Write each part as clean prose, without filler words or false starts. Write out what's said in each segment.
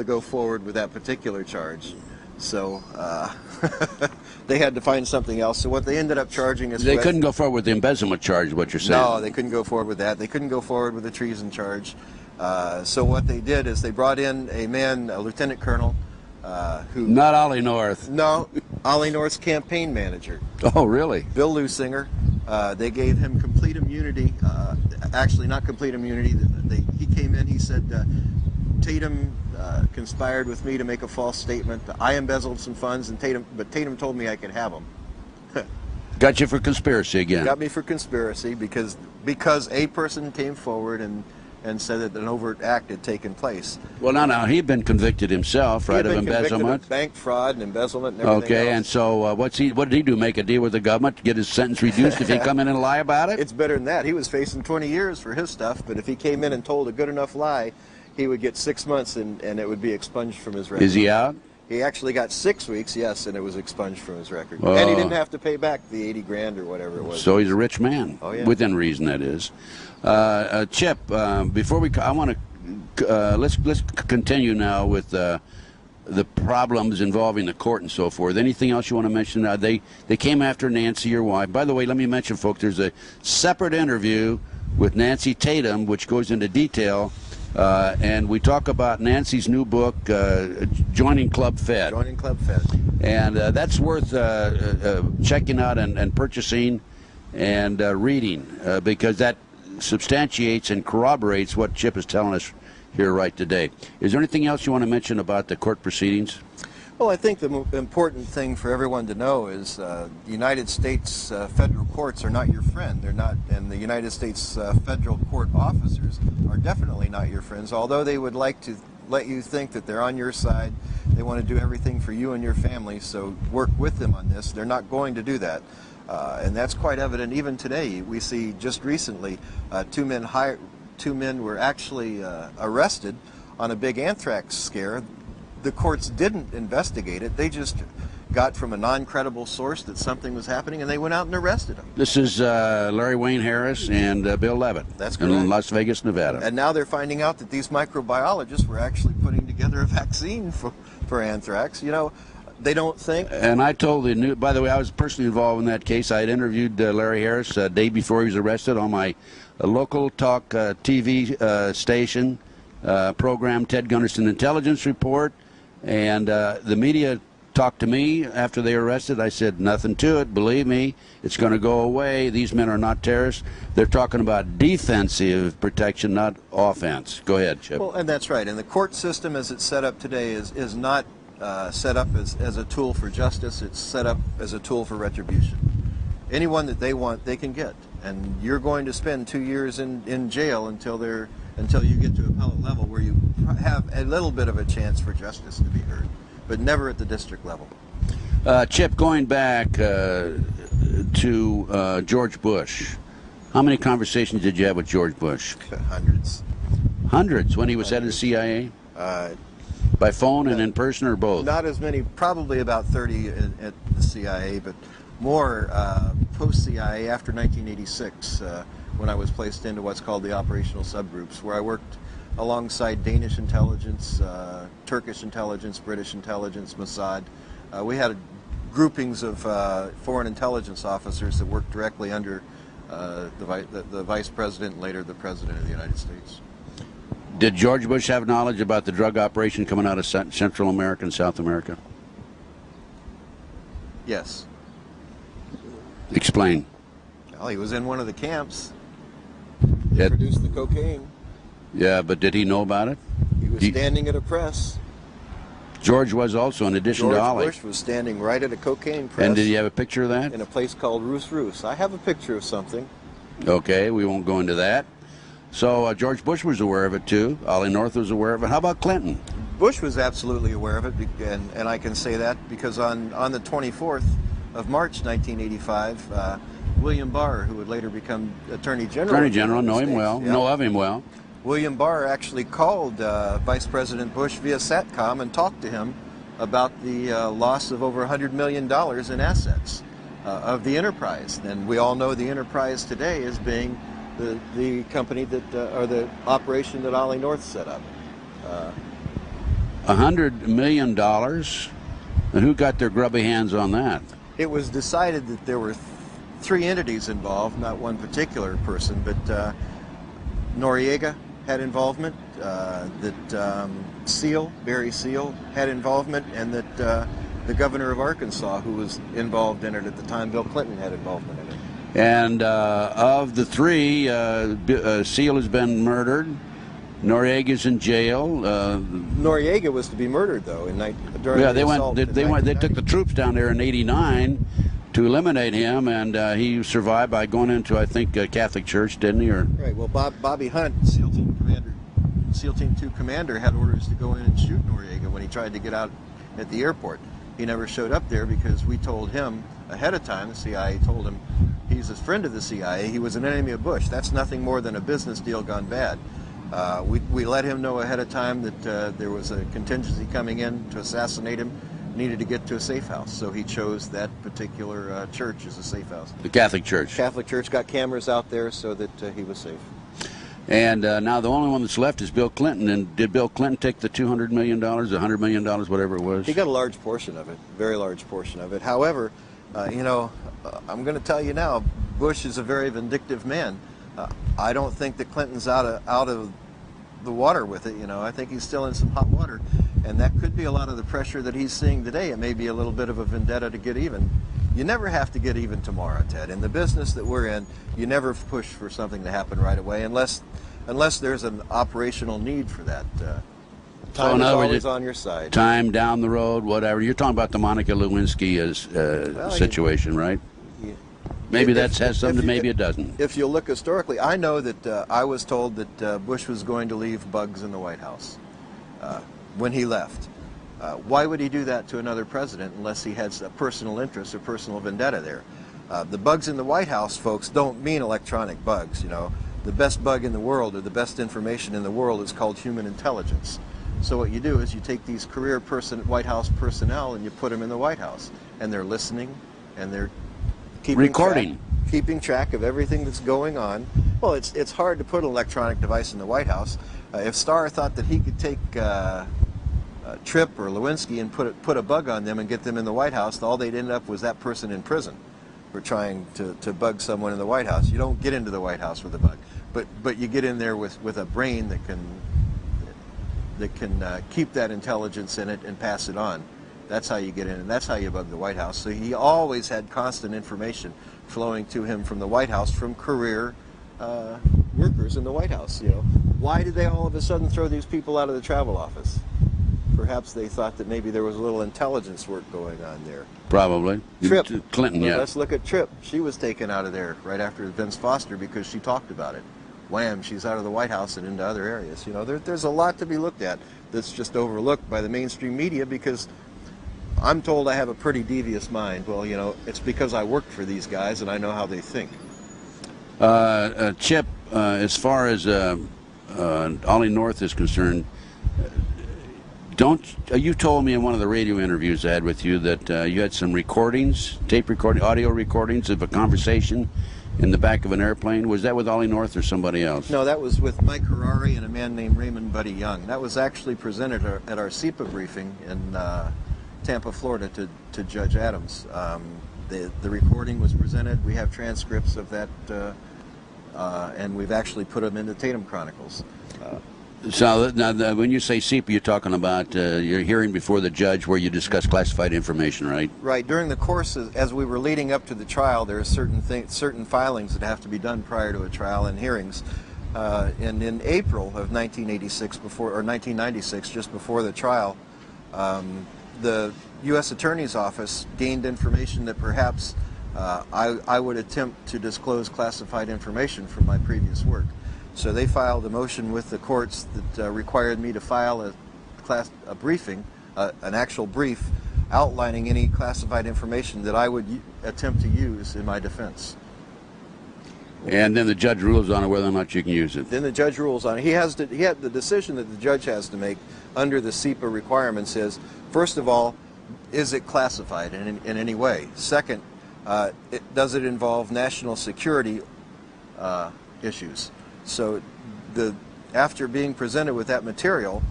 to go forward with that particular charge. So they had to find something else. So what they ended up charging is... They couldn't go forward with the embezzlement charge, what you're saying. No, they couldn't go forward with that. They couldn't go forward with the treason charge. So what they did is they brought in a man, a lieutenant colonel, who... Not Ollie North. No, Ollie North's campaign manager. Oh, really? Bill Lusinger. They gave him complete immunity. Actually, not complete immunity. He came in, he said, Tatum conspired with me to make a false statement. I embezzled some funds, but Tatum told me I could have them. Got you for conspiracy again. Got me for conspiracy because a person came forward and said that an overt act had taken place. Well, now he'd been convicted himself, right, of embezzlement, of bank fraud and embezzlement and everything else. And so what did he do? Make a deal with the government to get his sentence reduced if he come in and lie about it? It's better than that. He was facing 20 years for his stuff, but if he came in and told a good enough lie, he would get 6 months and it would be expunged from his record. Is he out? He actually got 6 weeks, yes, and it was expunged from his record. And he didn't have to pay back the 80 grand or whatever it was. So he's a rich man. Oh, yeah. Within reason, that is. Chip, before I want to let's continue now with the problems involving the court and so forth. Anything else you want to mention? They came after Nancy, your wife. By the way, let me mention, folks, there's a separate interview with Nancy Tatum, which goes into detail. And we talk about Nancy's new book, Joining Club Fed. Joining Club Fed. And that's worth checking out and purchasing and reading because that substantiates and corroborates what Chip is telling us here right today. Is there anything else you want to mention about the court proceedings? Well, I think the important thing for everyone to know is the United States federal courts are not your friend. They're not, and the United States federal court officers are definitely not your friends, although they would like to let you think that they're on your side. They want to do everything for you and your family, so work with them on this. They're not going to do that. And that's quite evident even today. We see just recently two men were actually arrested on a big anthrax scare. The courts didn't investigate it. They just got from a non-credible source that something was happening, and they went out and arrested them. This is Larry Wayne Harris and Bill Levitt. That's correct. In Las Vegas, Nevada. And now they're finding out that these microbiologists were actually putting together a vaccine for anthrax. You know, they don't think. And I told the new. By the way, I was personally involved in that case. I had interviewed Larry Harris a day before he was arrested on my local talk TV station program, Ted Gunderson Intelligence Report. And the media talked to me after they were arrested. I said, nothing to it. Believe me, it's going to go away. These men are not terrorists. They're talking about defensive protection, not offense. Go ahead, Chip. Well, and that's right. And the court system as it's set up today is not set up as a tool for justice. It's set up as a tool for retribution. Anyone that they want, they can get. And you're going to spend 2 years in jail until you get to appellate level where you have a little bit of a chance for justice to be heard, but never at the district level. Chip, going back to George Bush, how many conversations did you have with George Bush? Hundreds. Hundreds when he was head of the CIA? By phone and in person or both? Not as many, probably about 30 at the CIA, but more post-CIA after 1986. When I was placed into what's called the operational subgroups, where I worked alongside Danish intelligence, Turkish intelligence, British intelligence, Mossad. We had groupings of foreign intelligence officers that worked directly under the Vice President and later the President of the United States. Did George Bush have knowledge about the drug operation coming out of Central America and South America? Yes. Explain. Well, he was in one of the camps. He produced the cocaine. Yeah, but did he know about it? He was standing at a press. George was also, in addition to Ollie. George Bush was standing right at a cocaine press. And did he have a picture of that? In a place called Roos. I have a picture of something. Okay, we won't go into that. So George Bush was aware of it too. Ollie North was aware of it. How about Clinton? Bush was absolutely aware of it, and I can say that because on the 24th of March 1985, William Barr, who would later become Attorney General. Attorney General, know him well, know of him well. William Barr actually called Vice President Bush via SATCOM and talked to him about the loss of over $100 million in assets of the enterprise. And we all know the enterprise today as being the company that, or the operation that Ollie North set up. $100 million? And who got their grubby hands on that? It was decided that there were three entities involved, not one particular person, but Noriega had involvement, that Barry Seal had involvement, and that the governor of Arkansas, who was involved in it at the time, Bill Clinton, had involvement in it. And of the three, Seal has been murdered. Noriega's in jail. Noriega was to be murdered, though, during yeah, the assault. They took the troops down there in '89 to eliminate him, and he survived by going into, I think, a Catholic church, didn't he? Or right. Well, Bobby Hunt, SEAL Team 2 commander, had orders to go in and shoot Noriega when he tried to get out at the airport. He never showed up there because we told him ahead of time. The CIA told him he's a friend of the CIA. He was an enemy of Bush. That's nothing more than a business deal gone bad. We let him know ahead of time that there was a contingency coming in to assassinate him, needed to get to a safe house. So he chose that particular church as a safe house. the Catholic Church. Catholic Church got cameras out there so that he was safe. And now the only one that's left is Bill Clinton. And did Bill Clinton take the $200 million, $100 million, whatever it was? He got a large portion of it, very large portion of it. However, I'm going to tell you now, Bush is a very vindictive man. I don't think that Clinton's out of the water with it. I think he's still in some hot water, and that could be a lot of the pressure that he's seeing today. It may be a little bit of a vendetta to get even. You never have to get even tomorrow, Ted. In the business that we're in, you never push for something to happen right away unless there's an operational need for that. Time is always on your side. Time down the road, whatever. You're talking about the Monica Lewinsky situation, right? Yeah. Maybe that has something, maybe it doesn't. If you look historically, I know that I was told that Bush was going to leave bugs in the White House when he left. Why would he do that to another president unless he has a personal interest or personal vendetta there? The bugs in the White House, folks, don't mean electronic bugs. The best bug in the world or the best information in the world is called human intelligence. So what you do is you take these career White House personnel and you put them in the White House, and they're listening and they're keeping track of everything that's going on. Well, it's hard to put an electronic device in the White House. If Starr thought that he could take Tripp or Lewinsky and put a bug on them and get them in the White House, all they'd end up was that person in prison for trying to bug someone in the White House. You don't get into the White House with a bug, but you get in there with a brain that can keep that intelligence in it and pass it on. That's how you get in, and that's how you bug the White House. So he always had constant information flowing to him from the White House from career workers in the White House. Why did they all of a sudden throw these people out of the travel office? Perhaps they thought that maybe there was a little intelligence work going on there. Probably. Tripp. Clinton, well, yeah. Let's look at Tripp. She was taken out of there right after Vince Foster because she talked about it. Wham, she's out of the White House and into other areas. There's a lot to be looked at that's just overlooked by the mainstream media because I'm told I have a pretty devious mind. Well, it's because I worked for these guys and I know how they think. Chip, as far as Ollie North is concerned, you told me in one of the radio interviews I had with you that you had some recordings, audio recordings of a conversation in the back of an airplane. Was that with Ollie North or somebody else? No, that was with Mike Harari and a man named Raymond Buddy Young. That was actually presented at our SEPA briefing in Tampa, Florida to Judge Adams. The recording was presented. We have transcripts of that, and we've actually put them in the Tatum Chronicles. So now, when you say SEPA, you're talking about your hearing before the judge where you discuss classified information, right? Right. During the course, as we were leading up to the trial, there are certain filings that have to be done prior to a trial and hearings. And in April of 1996, just before the trial, the U.S. Attorney's Office gained information that perhaps I would attempt to disclose classified information from my previous work. So they filed a motion with the courts that required me to file a briefing, an actual brief, outlining any classified information that I would attempt to use in my defense. And then the judge rules on whether or not you can use it. Then the judge rules on it. He had the decision that the judge has to make under the SEPA requirements is, first of all, is it classified in any way? Second, does it involve national security after being presented with that material,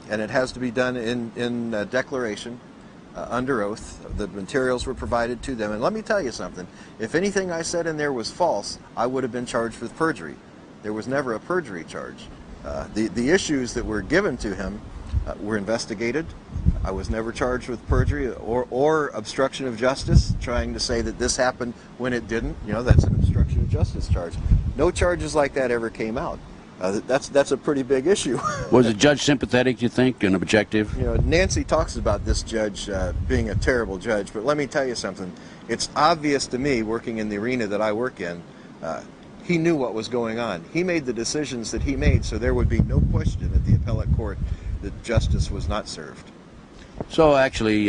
and it has to be done in declaration, under oath. The materials were provided to them. And let me tell you something. If anything I said in there was false, I would have been charged with perjury. There was never a perjury charge. The issues that were given to him were investigated. I was never charged with perjury or obstruction of justice, trying to say that this happened when it didn't. You know, that's an obstruction of justice charge. No charges like that ever came out. That's a pretty big issue. Was the judge sympathetic, you think, and objective? You know, Nancy talks about this judge being a terrible judge, but let me tell you something. It's obvious to me, working in the arena that I work in, he knew what was going on. He made the decisions that he made, so there would be no question at the appellate court that justice was not served. So actually,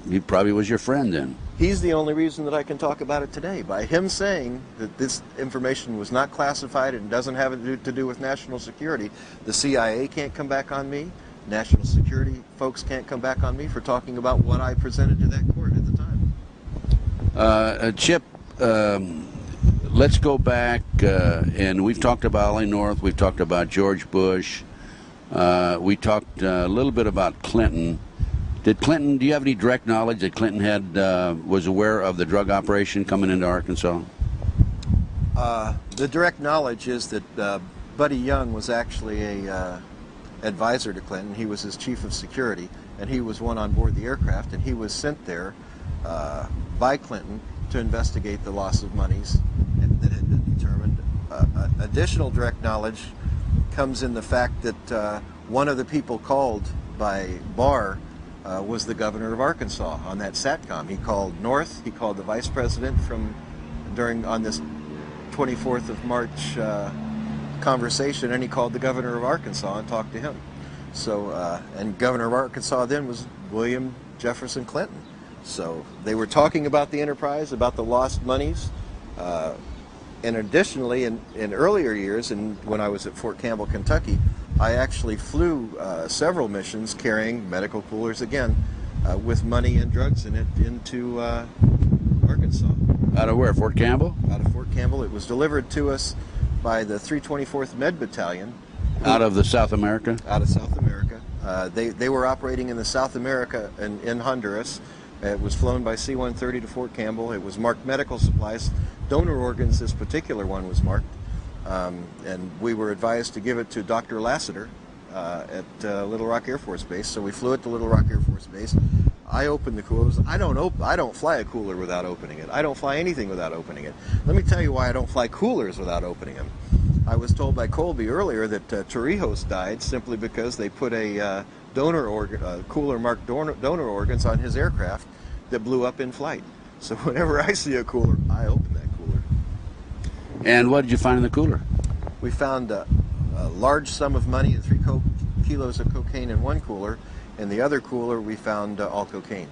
he probably was your friend then. He's the only reason that I can talk about it today. By him saying that this information was not classified and doesn't have to do with national security, the CIA can't come back on me, national security folks can't come back on me for talking about what I presented to that court at the time. Chip, let's go back, and we've talked about Ollie North, we've talked about George Bush, we talked a little bit about Clinton. Did Clinton, do you have any direct knowledge that Clinton had was aware of the drug operation coming into Arkansas? The direct knowledge is that Buddy Young was actually a advisor to Clinton. He was his chief of security, and he was one on board the aircraft, and he was sent there by Clinton to investigate the loss of monies that had been determined. Additional direct knowledge comes in the fact that one of the people called by Barr was the governor of Arkansas on that SATCOM. He called North, he called the vice president on this 24th of March conversation, and he called the governor of Arkansas and talked to him. So, and governor of Arkansas then was William Jefferson Clinton. So they were talking about the enterprise, about the lost monies, and additionally, in earlier years, and when I was at Fort Campbell, Kentucky, I actually flew several missions carrying medical coolers again with money and drugs in it into Arkansas. Out of where, Fort Campbell? Out of Fort Campbell. It was delivered to us by the 324th Med Battalion. Out of the South America? Out of South America. They were operating in the South America in Honduras. It was flown by C-130 to Fort Campbell. It was marked medical supplies. Donor organs, this particular one was marked. And we were advised to give it to Dr. Lassiter at Little Rock Air Force Base. So we flew it to Little Rock Air Force Base. I opened the coolers. I don't fly a cooler without opening it. I don't fly anything without opening it. Let me tell you why I don't fly coolers without opening them. I was told by Colby earlier that Torrijos died simply because they put a cooler marked donor organs on his aircraft that blew up in flight. So whenever I see a cooler, I open that cooler. And what did you find in the cooler? We found a large sum of money and 3 kilos of cocaine in one cooler. In the other cooler, we found all cocaine.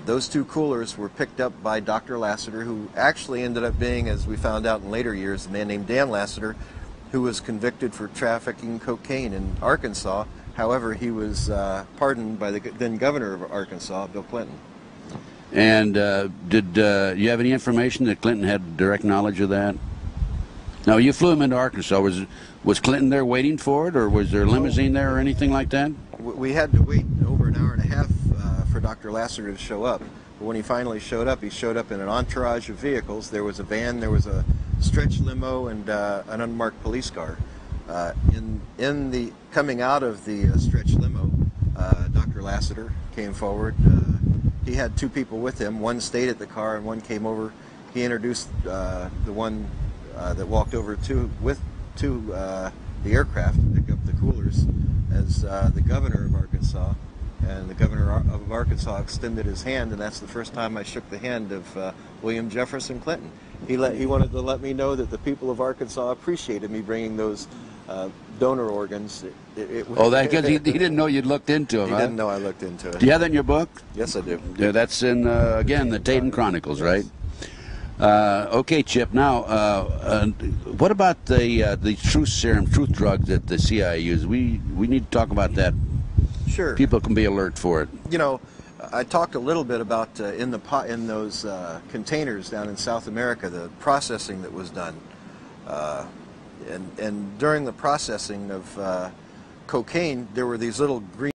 Those 2 coolers were picked up by Dr. Lassiter, who actually ended up being, as we found out in later years, a man named Dan Lassiter, who was convicted for trafficking cocaine in Arkansas. However, he was pardoned by the then governor of Arkansas, Bill Clinton. And did you have any information that Clinton had direct knowledge of that? Now, you flew him into Arkansas. Was Clinton there waiting for it, or was there a limousine there or anything like that? We had to wait over an hour and a half for Dr. Lassiter to show up. But when he finally showed up, he showed up in an entourage of vehicles. There was a van, there was a stretch limo, and an unmarked police car. In the coming out of the stretch limo, Dr. Lassiter came forward. He had 2 people with him. One stayed at the car, and one came over. He introduced the one that walked over to the aircraft to pick up the coolers as the governor of Arkansas. And the governor of Arkansas extended his hand, and that's the first time I shook the hand of William Jefferson Clinton. He wanted to let me know that the people of Arkansas appreciated me bringing those donor organs. That because he didn't know you'd looked into them. He didn't know I looked into it. Do you have that in your book? Yes, I do. Yeah, that's in again the Tatum Chronicles, right? Okay, Chip. Now, what about the truth serum, truth drug that the CIA used? We need to talk about that. Sure. People can be alert for it. You know, I talked a little bit about in those containers down in South America, the processing that was done, and during the processing of cocaine, there were these little green